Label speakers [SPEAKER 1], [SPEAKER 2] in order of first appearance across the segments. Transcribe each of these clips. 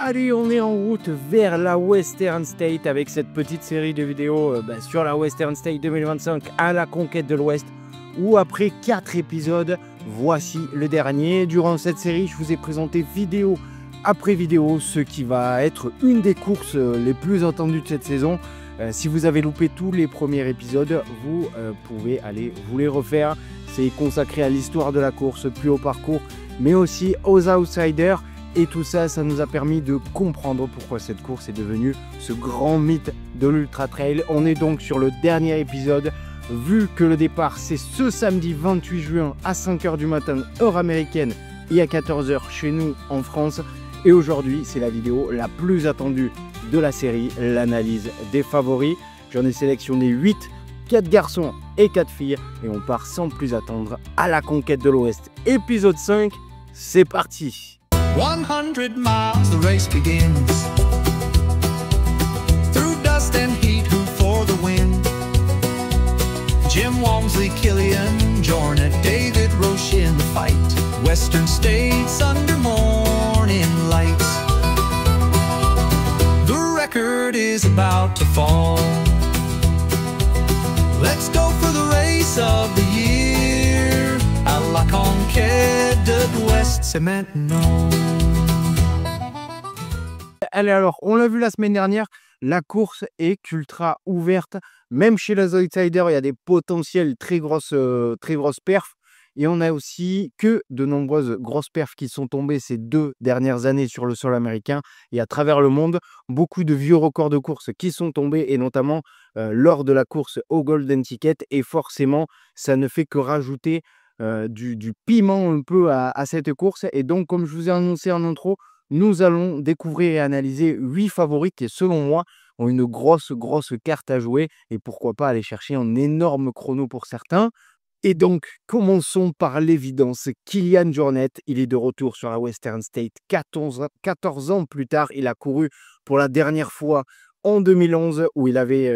[SPEAKER 1] Allez, on est en route vers la Western State avec cette petite série de vidéos sur la Western State 2025 à la conquête de l'Ouest, où après 4 épisodes, voici le dernier. Durant cette série, je vous ai présenté vidéo après vidéo ce qui va être une des courses les plus attendues de cette saison. Si vous avez loupé tous les premiers épisodes, vous pouvez aller vous les refaire. C'est consacré à l'histoire de la course, plus au parcours, mais aussi aux outsiders. Et tout ça, ça nous a permis de comprendre pourquoi cette course est devenue ce grand mythe de l'Ultra Trail. On est donc sur le dernier épisode, vu que le départ c'est ce samedi 28 juin à 5 h du matin, heure américaine, et à 14 h chez nous en France. Et aujourd'hui, c'est la vidéo la plus attendue de la série, l'analyse des favoris. J'en ai sélectionné 8, 4 garçons et 4 filles. Et on part sans plus attendre à la conquête de l'Ouest. Épisode 5, c'est parti!
[SPEAKER 2] 100 miles, the race begins. Through dust and heat, who for the win? Jim Walmsley, Killian Jornet, David Roche in the fight. Western States under morning lights. The record is about to fall. Let's go for the race of the year. À la conquête de l'Ouest, c'est maintenant.
[SPEAKER 1] Allez, alors, on l'a vu la semaine dernière, la course est ultra ouverte. Même chez les outsiders, il y a des potentiels très grosses perfs. Et on a aussi que de nombreuses grosses perfs qui sont tombées ces 2 dernières années sur le sol américain. Et à travers le monde, beaucoup de vieux records de course qui sont tombés, et notamment lors de la course au Golden Ticket. Et forcément, ça ne fait que rajouter du piment un peu à cette course. Et donc, comme je vous ai annoncé en intro, nous allons découvrir et analyser 8 favoris qui, selon moi, ont une grosse carte à jouer. Et pourquoi pas aller chercher un énorme chrono pour certains. Et donc, commençons par l'évidence. Kilian Jornet, il est de retour sur la Western State 14 ans plus tard. Il a couru pour la dernière fois en 2011 où il avait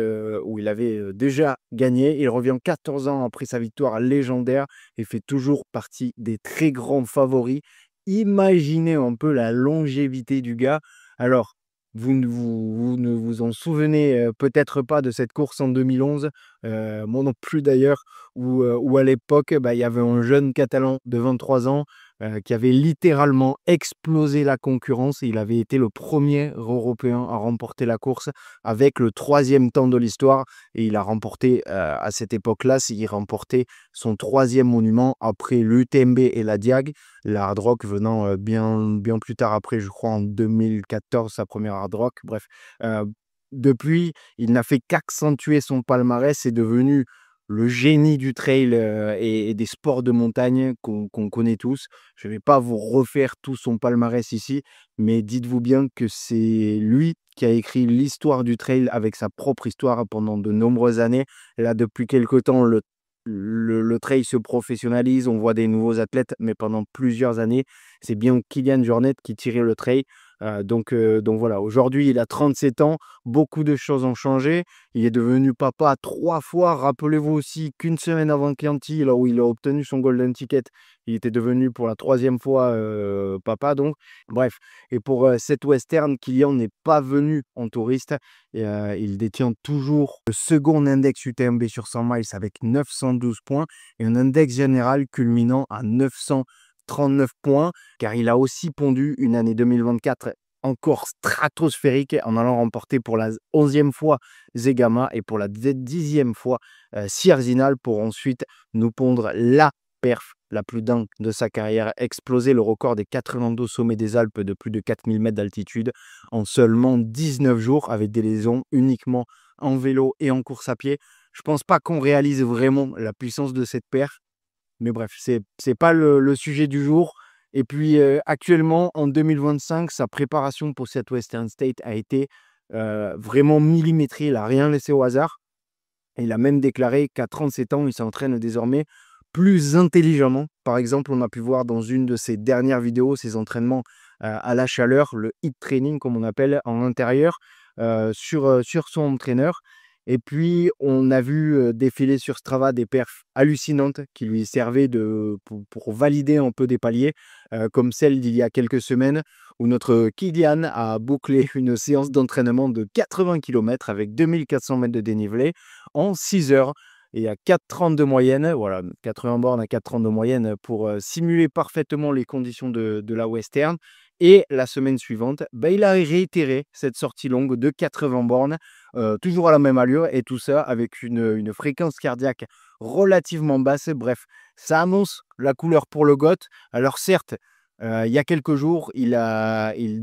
[SPEAKER 1] déjà gagné. Il revient 14 ans après sa victoire légendaire et fait toujours partie des très grands favoris. Imaginez un peu la longévité du gars. Alors, vous ne vous en souvenez peut-être pas de cette course en 2011, moi non plus d'ailleurs, où à l'époque, il y avait un jeune Catalan de 23 ans qui avait littéralement explosé la concurrence. Et il avait été le premier Européen à remporter la course avec le 3e temps de l'histoire. Et il a remporté, à cette époque-là, il remportait son 3e monument après l'UTMB et la Diag. La Hard Rock venant bien plus tard après, je crois en 2014, sa première Hard Rock. Bref, depuis, il n'a fait qu'accentuer son palmarès. C'est devenu le génie du trail et des sports de montagne qu'on connaît tous. Je ne vais pas vous refaire tout son palmarès ici, mais dites-vous bien que c'est lui qui a écrit l'histoire du trail avec sa propre histoire pendant de nombreuses années. Là, depuis quelque temps, le trail se professionnalise, on voit des nouveaux athlètes, mais pendant plusieurs années, c'est bien Kilian Jornet qui tirait le trail. Donc voilà, aujourd'hui il a 37 ans, beaucoup de choses ont changé. Il est devenu papa 3 fois. Rappelez-vous aussi qu'une semaine avant Chianti, là où il a obtenu son Golden Ticket, il était devenu pour la 3e fois papa. Donc bref, et pour cette Western, Kilian n'est pas venu en touriste. Et, il détient toujours le second index UTMB sur 100 miles avec 912 points et un index général culminant à 939 points, car il a aussi pondu une année 2024 encore stratosphérique en allant remporter pour la 11e fois Zegama et pour la 10e fois Sierzinal, pour ensuite nous pondre la perf la plus dingue de sa carrière, exploser le record des 92 sommets des Alpes de plus de 4000 mètres d'altitude en seulement 19 jours avec des liaisons uniquement en vélo et en course à pied. Je pense pas qu'on réalise vraiment la puissance de cette perf. Mais bref, c'est pas le sujet du jour. Et puis actuellement, en 2025, sa préparation pour cette Western State a été vraiment millimétrée. Il n'a rien laissé au hasard. Et il a même déclaré qu'à 37 ans, il s'entraîne désormais plus intelligemment. Par exemple, on a pu voir dans une de ses dernières vidéos ses entraînements à la chaleur, le heat training comme on appelle en intérieur, sur son entraîneur. Et puis, on a vu défiler sur Strava des perfs hallucinantes qui lui servaient pour valider un peu des paliers, comme celle d'il y a quelques semaines où notre Kylian a bouclé une séance d'entraînement de 80 km avec 2400 mètres de dénivelé en 6 heures et à 4,30 de moyenne. Voilà, 80 bornes à 4,30 de moyenne pour simuler parfaitement les conditions de la Western. Et la semaine suivante, bah, il a réitéré cette sortie longue de 80 bornes, toujours à la même allure et tout ça avec une fréquence cardiaque relativement basse. Bref, ça annonce la couleur pour le GOAT. Alors certes, il y a quelques jours, il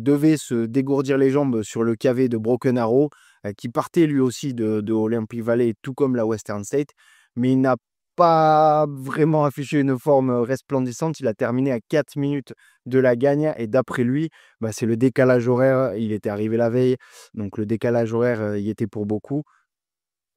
[SPEAKER 1] devait se dégourdir les jambes sur le KV de Broken Arrow, qui partait lui aussi de Olympic Valley, tout comme la Western State, mais il n'a pas vraiment affiché une forme resplendissante. Il a terminé à 4 minutes de la gagne et d'après lui, bah, c'est le décalage horaire. Il était arrivé la veille, donc le décalage horaire y était pour beaucoup.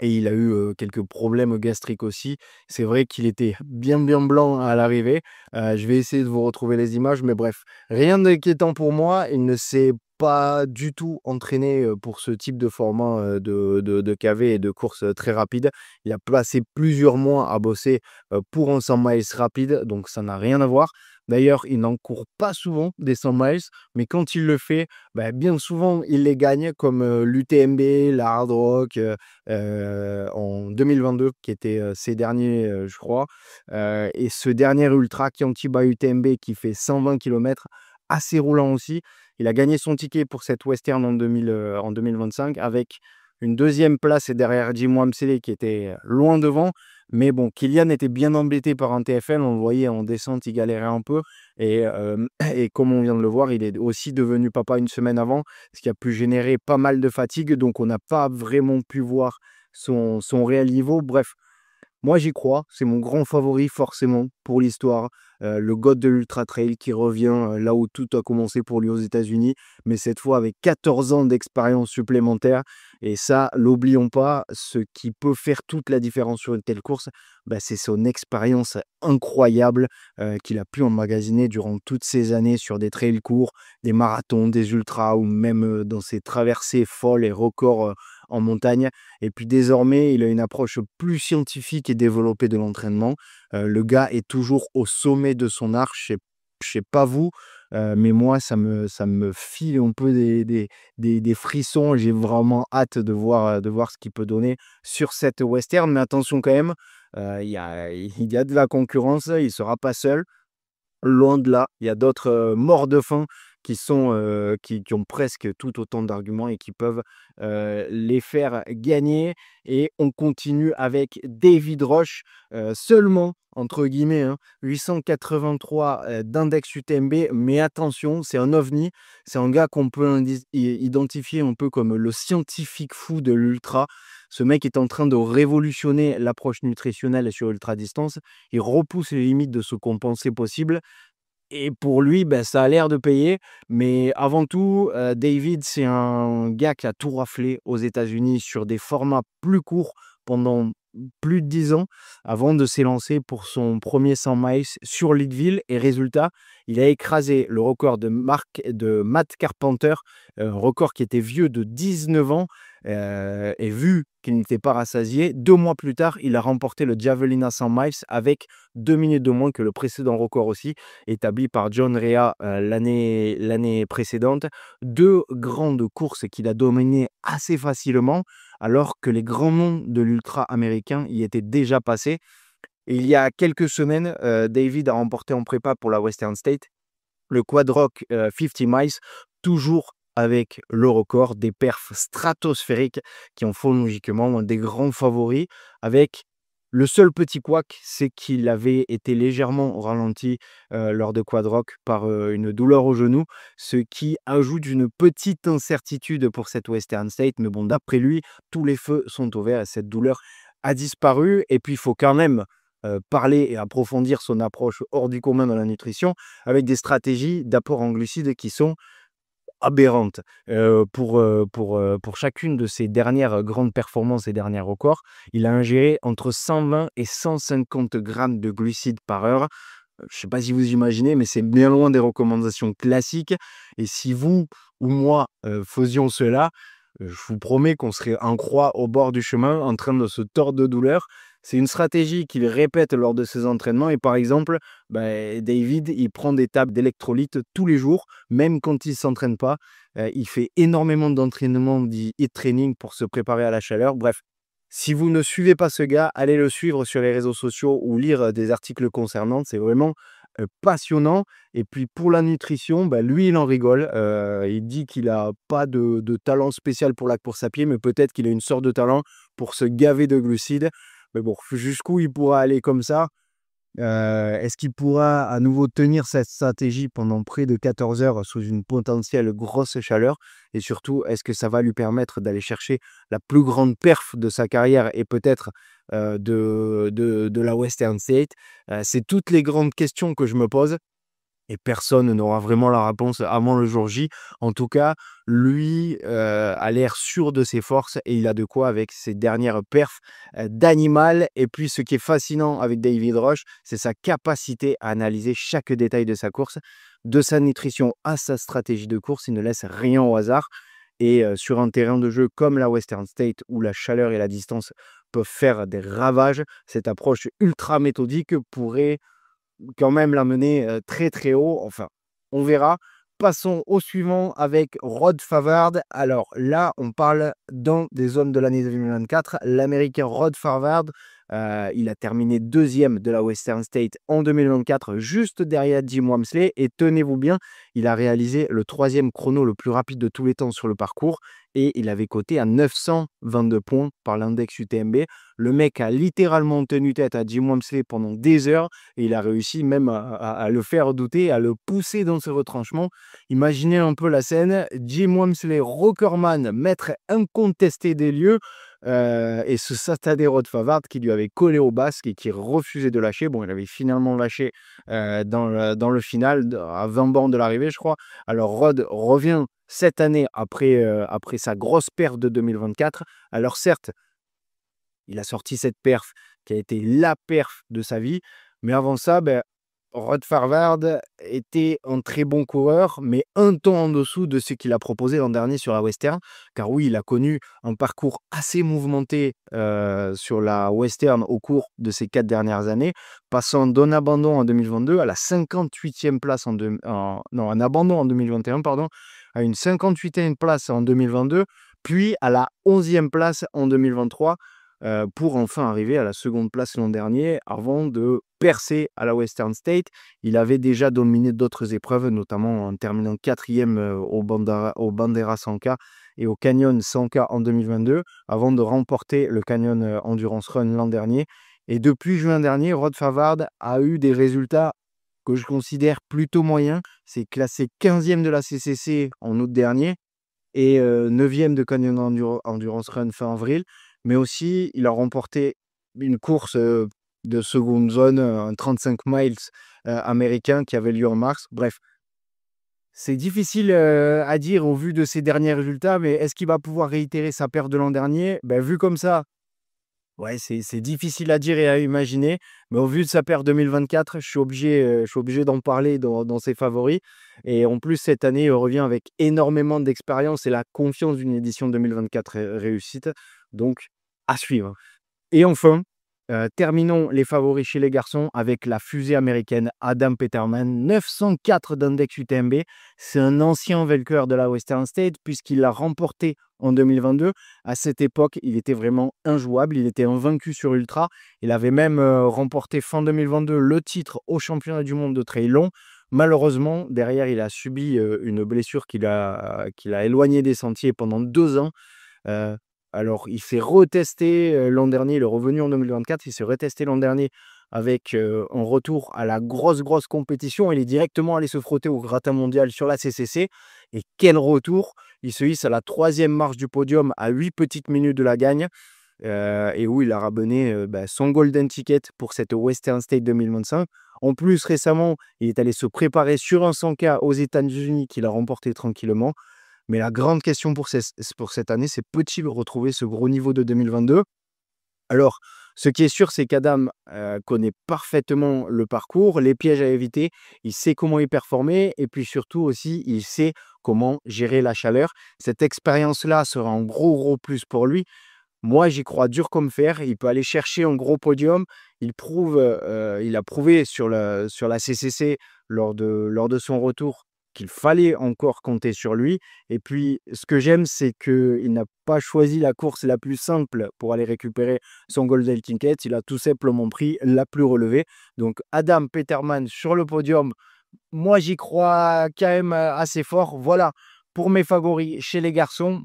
[SPEAKER 1] Et il a eu quelques problèmes gastriques aussi. C'est vrai qu'il était bien, bien blanc à l'arrivée. Je vais essayer de vous retrouver les images, mais bref, rien d'inquiétant pour moi. Il ne s'est pas du tout entraîné pour ce type de format de KV et de course très rapide. Il a passé plusieurs mois à bosser pour un 100 miles rapide, donc ça n'a rien à voir. D'ailleurs, il n'en court pas souvent des 100 miles, mais quand il le fait, bah, bien souvent, il les gagne, comme l'UTMB, la Hard Rock, en 2022, qui était ces derniers, je crois. Et ce dernier ultra Chianti-Ba UTMB qui fait 120 km, assez roulant aussi. Il a gagné son ticket pour cette Western en 2025 avec une deuxième place derrière Jim Wamsley qui était loin devant. Mais bon, Kylian était bien embêté par un TFL. On le voyait en descente, il galérait un peu. Et, et comme on vient de le voir, il est aussi devenu papa une semaine avant, ce qui a pu générer pas mal de fatigue. Donc, on n'a pas vraiment pu voir son réel niveau. Bref, moi, j'y crois. C'est mon grand favori, forcément, pour l'histoire. Le GOAT de l'Ultra Trail qui revient là où tout a commencé pour lui aux États-Unis, mais cette fois avec 14 ans d'expérience supplémentaire. Et ça, l'oublions pas, ce qui peut faire toute la différence sur une telle course, bah, c'est son expérience incroyable qu'il a pu emmagasiner durant toutes ces années sur des trails courts, des marathons, des ultras ou même dans ses traversées folles et records en montagne. Et puis désormais, il a une approche plus scientifique et développée de l'entraînement. Le gars est toujours au sommet de son art. Je sais pas vous, mais moi, ça me file un peu des frissons. J'ai vraiment hâte de voir ce qu'il peut donner sur cette Western. Mais attention quand même, il y a de la concurrence. Il ne sera pas seul. Loin de là, il y a d'autres morts de faim qui ont presque tout autant d'arguments et qui peuvent les faire gagner. Et on continue avec David Roche, seulement, entre guillemets, hein, 883 d'index UTMB. Mais attention, c'est un ovni. C'est un gars qu'on peut identifier un peu comme le scientifique fou de l'ultra. Ce mec est en train de révolutionner l'approche nutritionnelle sur ultra distance. Il repousse les limites de ce qu'on pensait possible. Et pour lui, ben, ça a l'air de payer. Mais avant tout, David, c'est un gars qui a tout raflé aux États-Unis sur des formats plus courts pendant plus de 10 ans avant de s'élancer pour son premier 100 miles sur Leadville. Et résultat, il a écrasé le record de Matt Carpenter, record qui était vieux de 19 ans. Et vu qu'il n'était pas rassasié, 2 mois plus tard, il a remporté le Javelina 100 miles avec 2 minutes de moins que le précédent record aussi, établi par John Rea l'année précédente. 2 grandes courses qu'il a dominées assez facilement, alors que les grands noms de l'ultra américain y étaient déjà passés. Et il y a quelques semaines, David a remporté en prépa pour la Western State le Quad Rock 50 miles, toujours avec le record, des perfs stratosphériques qui en font logiquement des grands favoris, avec le seul petit couac, c'est qu'il avait été légèrement ralenti lors de Quad Rock par une douleur au genou, ce qui ajoute une petite incertitude pour cette Western State. Mais bon, d'après lui, tous les feux sont ouverts et cette douleur a disparu. Et puis, il faut quand même parler et approfondir son approche hors du commun dans la nutrition avec des stratégies d'apport en glucides qui sont aberrantes. Pour chacune de ses dernières grandes performances et derniers records, il a ingéré entre 120 et 150 grammes de glucides par heure. Je ne sais pas si vous imaginez, mais c'est bien loin des recommandations classiques. Et si vous ou moi faisions cela, je vous promets qu'on serait en croix au bord du chemin en train de se tordre de douleur. C'est une stratégie qu'il répète lors de ses entraînements et par exemple, David, il prend des tables d'électrolytes tous les jours, même quand il ne s'entraîne pas. Il fait énormément d'entraînement, dit HIIT training pour se préparer à la chaleur. Bref, si vous ne suivez pas ce gars, allez le suivre sur les réseaux sociaux ou lire des articles concernant. C'est vraiment passionnant. Et puis pour la nutrition, lui, il en rigole. Il dit qu'il n'a pas de talent spécial pour la course à pied, mais peut-être qu'il a une sorte de talent pour se gaver de glucides. Mais bon, jusqu'où il pourra aller comme ça? Est-ce qu'il pourra à nouveau tenir cette stratégie pendant près de 14 heures sous une potentielle grosse chaleur? Et surtout, est-ce que ça va lui permettre d'aller chercher la plus grande perf de sa carrière et peut-être de la Western State? C'est toutes les grandes questions que je me pose. Et personne n'aura vraiment la réponse avant le jour J. En tout cas, lui a l'air sûr de ses forces et il a de quoi avec ses dernières perfs d'animal. Et puis, ce qui est fascinant avec David Rush, c'est sa capacité à analyser chaque détail de sa course, de sa nutrition à sa stratégie de course. Il ne laisse rien au hasard. Et sur un terrain de jeu comme la Western State, où la chaleur et la distance peuvent faire des ravages, cette approche ultra méthodique pourrait quand même l'amener très très haut. Enfin, on verra. Passons au suivant avec Rod Favard. Alors là, on parle dans des zones de l'année 2024. L'Américain Rod Favard, il a terminé deuxième de la Western State en 2024, juste derrière Jim Walmsley. Et tenez-vous bien, il a réalisé le troisième chrono le plus rapide de tous les temps sur le parcours. Et il avait coté à 922 points par l'index UTMB. Le mec a littéralement tenu tête à Jim Walmsley pendant des heures. Et il a réussi même à le faire douter, à le pousser dans ce retranchement. Imaginez un peu la scène, Jim Walmsley, recordman, maître incontesté des lieux, et ce satané Rod Favard qui lui avait collé au basque et qui refusait de lâcher. Bon, il avait finalement lâché dans le final, à 20 bornes de l'arrivée, je crois. Alors Rod revient cette année après sa grosse perf de 2024. Alors certes, il a sorti cette perf qui a été la perf de sa vie, mais avant ça, Rod Farvard était un très bon coureur, mais un ton en dessous de ce qu'il a proposé l'an dernier sur la Western. Car oui, il a connu un parcours assez mouvementé sur la Western au cours de ces 4 dernières années, passant d'un abandon en 2022 à la 58e place non, un abandon en 2021, pardon, à une 58e place en 2022, puis à la 11e place en 2023. Pour enfin arriver à la seconde place l'an dernier avant de percer à la Western State. Il avait déjà dominé d'autres épreuves, notamment en terminant 4e au Bandera 100K et au Canyon 100K en 2022, avant de remporter le Canyon Endurance Run l'an dernier. Et depuis juin dernier, Rod Favard a eu des résultats que je considère plutôt moyens. C'est classé 15e de la CCC en août dernier et 9e de Canyon Endurance Run fin avril. Mais aussi, il a remporté une course de seconde zone, un 35 miles américain qui avait lieu en mars. Bref, c'est difficile à dire au vu de ses derniers résultats, mais est-ce qu'il va pouvoir réitérer sa perte de l'an dernier? Vu comme ça, ouais, c'est difficile à dire et à imaginer, mais au vu de sa perte 2024, je suis obligé d'en parler dans ses favoris. Et en plus, cette année, il revient avec énormément d'expérience et la confiance d'une édition 2024 réussite. Donc, à suivre. Et enfin, terminons les favoris chez les garçons avec la fusée américaine Adam Peterman, 904 d'index UTMB. C'est un ancien vainqueur de la Western State puisqu'il l'a remporté en 2022. À cette époque, il était vraiment injouable. Il était invaincu sur Ultra. Il avait même remporté fin 2022 le titre au championnat du monde de trail long. Malheureusement, derrière, il a subi une blessure qui l'a éloigné des sentiers pendant 2 ans. Alors, il s'est retesté l'an dernier, il est revenu en 2024, il s'est retesté l'an dernier avec un retour à la grosse compétition. Il est directement allé se frotter au gratin mondial sur la CCC. Et quel retour! Il se hisse à la 3e marche du podium à 8 petites minutes de la gagne. Et où il a ramené son golden ticket pour cette Western State 2025. En plus, récemment, il est allé se préparer sur un 100K aux États-Unis qu'il a remporté tranquillement. Mais la grande question pour cette année, c'est peut-il retrouver ce gros niveau de 2022? Alors, ce qui est sûr, c'est qu'Adam connaît parfaitement le parcours, les pièges à éviter, il sait comment y performer et puis surtout aussi, il sait comment gérer la chaleur. Cette expérience-là sera un gros plus pour lui. Moi, j'y crois dur comme fer. Il peut aller chercher un gros podium. Il a prouvé sur la CCC lors de son retour qu'il fallait encore compter sur lui. Et puis, ce que j'aime, c'est qu'il n'a pas choisi la course la plus simple pour aller récupérer son Golden Ticket. Il a tout simplement pris la plus relevée. Donc, Adam Peterman sur le podium, moi, j'y crois quand même assez fort. Voilà, pour mes favoris chez les garçons,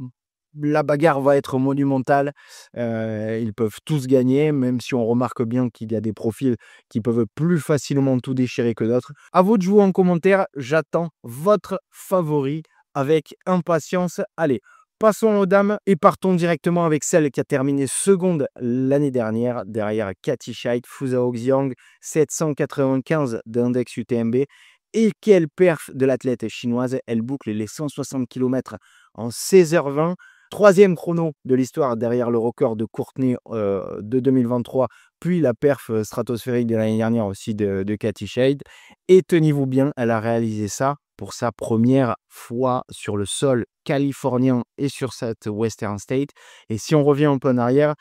[SPEAKER 1] la bagarre va être monumentale. Ils peuvent tous gagner, même si on remarque bien qu'il y a des profils qui peuvent plus facilement tout déchirer que d'autres. À vous de jouer en commentaire. J'attends votre favori avec impatience. Allez, passons aux dames et partons directement avec celle qui a terminé seconde l'année dernière, derrière Katy Scheidt, Fusao Xiang, 795 d'index UTMB. Et quelle perf de l'athlète chinoise, elle boucle les 160 km en 16h20. Troisième chrono de l'histoire derrière le record de Courtney de 2023, puis la perf stratosphérique de l'année dernière aussi de Katy Scheidt. Et tenez-vous bien, elle a réalisé ça pour sa première fois sur le sol californien et sur cette Western State. Et si on revient un peu en arrière,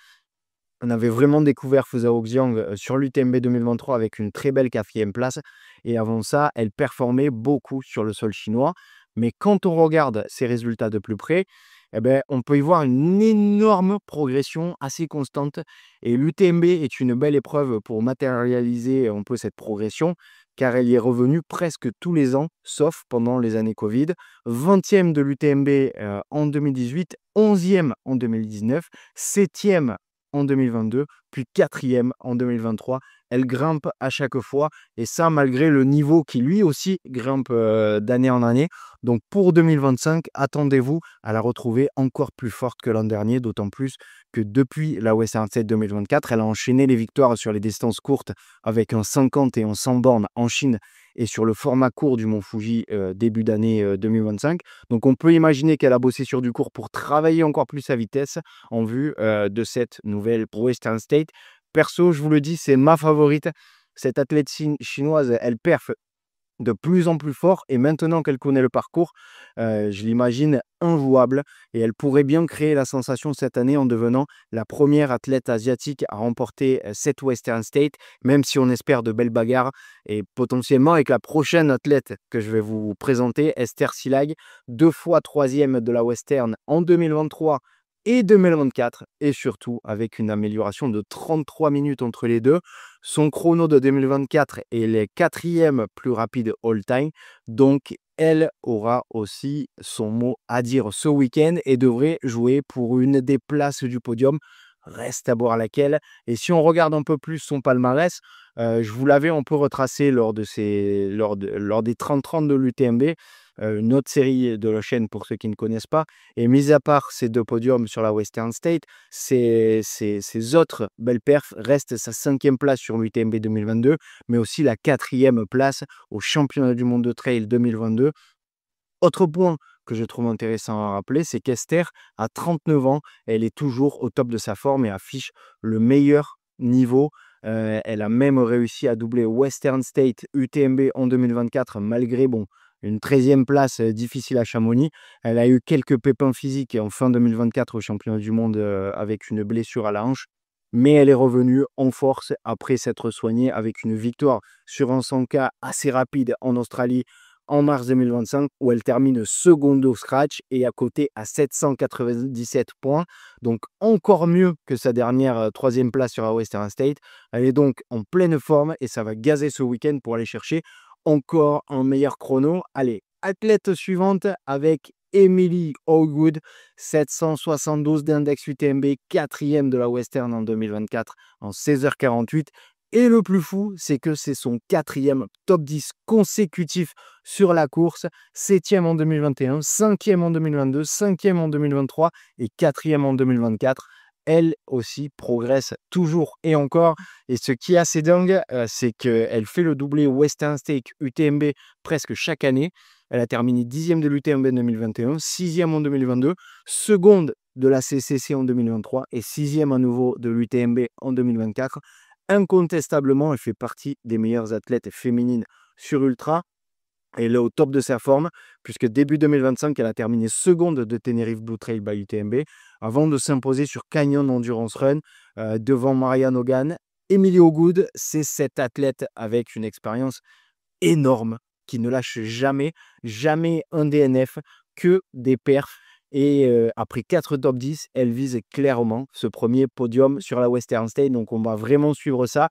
[SPEAKER 1] on avait vraiment découvert Fusao Xiang sur l'UTMB 2023 avec une très belle 4e place. Et avant ça, elle performait beaucoup sur le sol chinois. Mais quand on regarde ses résultats de plus près, eh ben, on peut y voir une énorme progression assez constante. Et l'UTMB est une belle épreuve pour matérialiser un peu cette progression, car elle y est revenue presque tous les ans, sauf pendant les années Covid. 20e de l'UTMB en 2018, 11e en 2019, 7e en 2022, puis 4e en 2023. Elle grimpe à chaque fois, et ça malgré le niveau qui lui aussi grimpe d'année en année. Donc pour 2025, attendez-vous à la retrouver encore plus forte que l'an dernier, d'autant plus que depuis la Western State 2024, elle a enchaîné les victoires sur les distances courtes avec un 50 et un 100 bornes en Chine et sur le format court du Mont Fuji début d'année 2025. Donc on peut imaginer qu'elle a bossé sur du court pour travailler encore plus sa vitesse en vue de cette nouvelle Western State. Perso, je vous le dis, c'est ma favorite. Cette athlète chinoise, elle perf de plus en plus fort, et maintenant qu'elle connaît le parcours, je l'imagine injouable, et elle pourrait bien créer la sensation cette année en devenant la première athlète asiatique à remporter cette Western State, même si on espère de belles bagarres, et potentiellement avec la prochaine athlète que je vais vous présenter, Esther Silag, 2 fois 3e de la Western en 2023 et 2024, et surtout avec une amélioration de 33 minutes entre les deux. Son chrono de 2024 est le 4e plus rapide all-time, donc elle aura aussi son mot à dire ce week-end et devrait jouer pour une des places du podium. Reste à voir laquelle. Et si on regarde un peu plus son palmarès, je vous l'avais un peu retracé lors des 30-30 de l'UTMB, une autre série de la chaîne pour ceux qui ne connaissent pas. Et mis à part ces 2 podiums sur la Western State, ces autres belles perfs restent sa 5e place sur l'UTMB 2022, mais aussi la 4e place au championnat du monde de trail 2022. Autre point que je trouve intéressant à rappeler, c'est qu'Esther, à 39 ans, elle est toujours au top de sa forme et affiche le meilleur niveau. Elle a même réussi à doubler Western State UTMB en 2024, malgré une 13e place difficile à Chamonix. Elle a eu quelques pépins physiques en fin 2024 au championnat du monde avec une blessure à la hanche. Mais elle est revenue en force après s'être soignée avec une victoire sur un 100K assez rapide en Australie en mars 2025, où elle termine seconde au scratch et à côté à 797 points. Donc encore mieux que sa dernière 3e place sur la Western State. Elle est donc en pleine forme et ça va gazer ce week-end pour aller chercher encore un meilleur chrono. Allez, athlète suivante avec Emily Howgood, 772 d'index UTMB, 4e de la Western en 2024 en 16h48. Et le plus fou, c'est que c'est son 4e top 10 consécutif sur la course, 7e en 2021, 5e en 2022, 5e en 2023 et 4e en 2024. Elle aussi progresse toujours et encore. Et ce qui est assez dingue, c'est qu'elle fait le doublé Western State UTMB presque chaque année. Elle a terminé 10e de l'UTMB en 2021, 6e en 2022, seconde de la CCC en 2023 et 6e à nouveau de l'UTMB en 2024. Incontestablement, elle fait partie des meilleures athlètes féminines sur ultra. Elle est au top de sa forme, puisque début 2025, elle a terminé seconde de Tenerife Blue Trail by UTMB, avant de s'imposer sur Canyon Endurance Run, devant Marianne Hogan. Emilio Good, c'est cet athlète avec une expérience énorme, qui ne lâche jamais, jamais un DNF, que des perfs. Et après 4 top 10, elle vise clairement ce premier podium sur la Western State. Donc, on va vraiment suivre ça.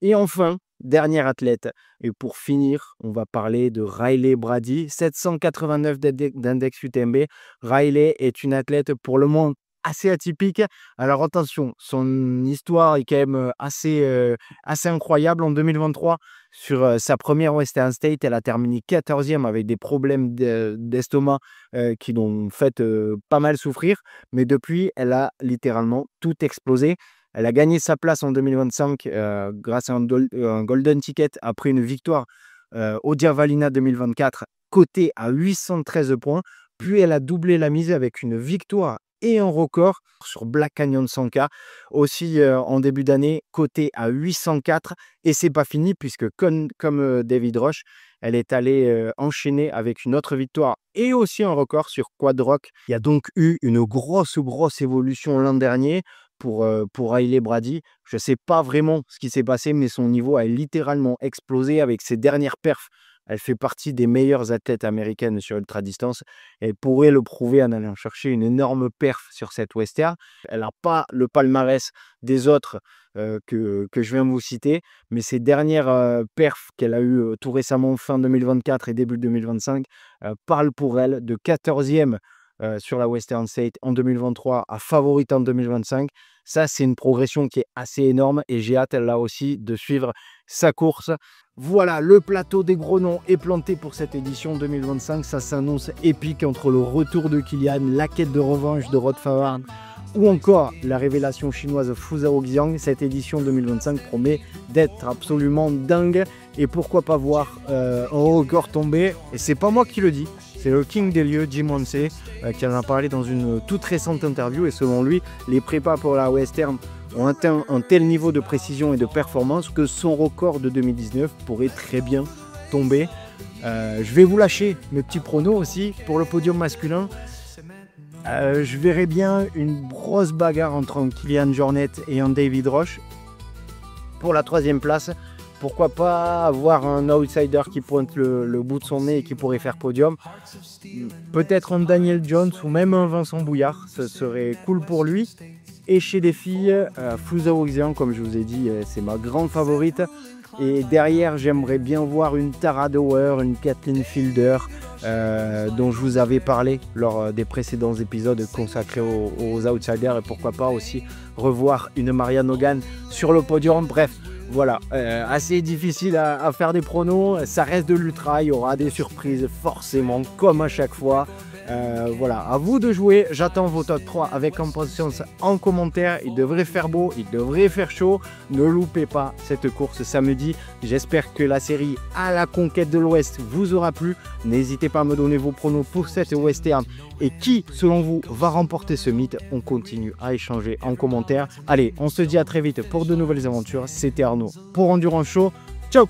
[SPEAKER 1] Et enfin, dernier athlète. Et pour finir, on va parler de Riley Brady, 789 d'index UTMB. Riley est une athlète pour le moment assez atypique. Alors attention, son histoire est quand même assez incroyable. En 2023, sur sa première Western State, elle a terminé 14e avec des problèmes d'estomac qui l'ont fait pas mal souffrir. Mais depuis, elle a littéralement tout explosé. Elle a gagné sa place en 2025 grâce à un golden ticket après une victoire au Diavalina 2024, cotée à 813 points. Puis elle a doublé la mise avec une victoire et un record sur Black Canyon 100K, aussi en début d'année, coté à 804. Et c'est pas fini, puisque comme David Rush, elle est allée enchaîner avec une autre victoire et aussi un record sur Quad Rock. Il y a donc eu une grosse évolution l'an dernier pour Riley Brady. Je ne sais pas vraiment ce qui s'est passé, mais son niveau a littéralement explosé avec ses dernières perfs. Elle fait partie des meilleures athlètes américaines sur ultra-distance. Elle pourrait le prouver en allant chercher une énorme perf sur cette Western. Elle n'a pas le palmarès des autres que je viens de vous citer, mais ces dernières perfs qu'elle a eues tout récemment, fin 2024 et début 2025, parlent pour elle. De 14e sur la Western State en 2023 à favorite en 2025. Ça, c'est une progression qui est assez énorme et j'ai hâte là aussi de suivre sa course. Voilà, le plateau des gros noms est planté pour cette édition 2025. Ça s'annonce épique entre le retour de Kilian, la quête de revanche de Rod Favard ou encore la révélation chinoise Fu Zhaoxiang. Cette édition 2025 promet d'être absolument dingue. Et pourquoi pas voir un record tomber. Et c'est pas moi qui le dis, c'est le king des lieux, Jim Wansey, qui en a parlé dans une toute récente interview. Et selon lui, les prépas pour la Western ont atteint un tel niveau de précision et de performance que son record de 2019 pourrait très bien tomber. Je vais vous lâcher mes petits pronos aussi pour le podium masculin. Je verrais bien une grosse bagarre entre un Kilian Jornet et un David Rush. Pour la 3e place, pourquoi pas avoir un outsider qui pointe le bout de son nez et qui pourrait faire podium. Peut-être un Daniel Jones ou même un Vincent Bouillard, ce serait cool pour lui. Et chez les filles, Fu Zhaoxiang, comme je vous ai dit, c'est ma grande favorite. Et derrière, j'aimerais bien voir une Tara Dower, une Kathleen Fielder, dont je vous avais parlé lors des précédents épisodes consacrés aux outsiders. Et pourquoi pas aussi revoir une Marianne Hogan sur le podium. Bref, voilà, assez difficile à faire des pronos. Ça reste de l'ultra, il y aura des surprises forcément, comme à chaque fois. Voilà, à vous de jouer. J'attends vos top 3 avec impatience en commentaire. Il devrait faire beau, il devrait faire chaud. Ne loupez pas cette course samedi. J'espère que la série à la conquête de l'Ouest vous aura plu. N'hésitez pas à me donner vos pronos pour cette Western et qui, selon vous, va remporter ce mythe. On continue à échanger en commentaire. Allez, on se dit à très vite pour de nouvelles aventures. C'était Arnaud pour Endurance Show. Ciao!